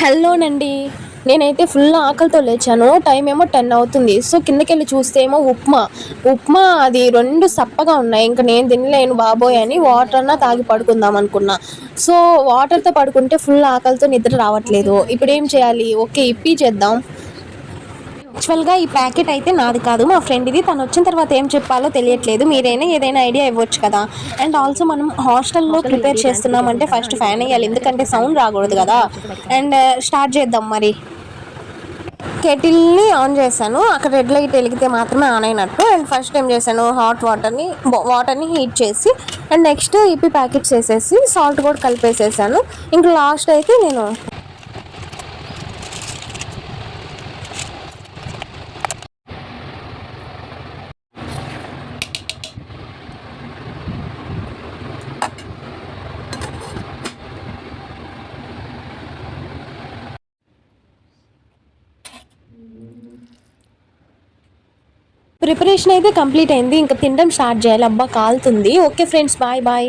హలోనండి. నేనైతే ఫుల్ ఆకలితో లేచాను. టైం ఏమో 10 అవుతుంది. సో, కిందకెళ్ళి చూస్తే ఏమో ఉప్మా అది 2 సప్పగా ఉన్నాయి. ఇంక నేను తినలేను బాబోయ్! అని వాటర్ అన్నా తాగి పడుకుందాం అనుకున్నా. సో, వాటర్‌తో పడుకుంటే ఫుల్ ఆకలితో నిద్ర రావట్లేదు. ఇప్పుడేం చేయాలి? ఓకే. ఇప్పీ చేద్దాం. యాక్చువల్‌గా ఈ ప్యాకెట్ అయితే నాది కాదు. మా ఫ్రెండ్‌ది. తనొచ్చిన తర్వాత ఏం చెప్పాలో తెలియట్లేదు. మీరైనా ఏదైనా ఐడియా ఇవ్వచ్చు కదా! అండ్ ఆల్సో మనం హాస్టల్‌లో ప్రిపేర్ చేస్తున్నామంటే ఫస్ట్ ఫ్యాన్ ఎయ్యాలి. ఎందుకంటే సౌండ్ రాకూడదు కదా! అండ్ స్టార్ట్ చేద్దాం మరి. కెటిల్‌ని ఆన్ చేశాను. అక్కడ రెడ్ లైట్ ఎలిగితే మాత్రమే ఆన్ అయినట్టు. అండ్ ఫస్ట్ ఏం చేశాను, హాట్ వాటర్‌ని హీట్ చేసి అండ్ నెక్స్ట్ ఇప్పి ప్యాకెట్స్ ఏసేసి సాల్ట్ కూడా కలిపేసేసాను. ఇంక లాస్ట్ అయితే నేను ప్రిపరేషన్ అయితే కంప్లీట్ అయింది. ఇంక తినడం స్టార్ట్ చేయాలి. అబ్బా! కాలుతుంది. Okay friends. బాయ్.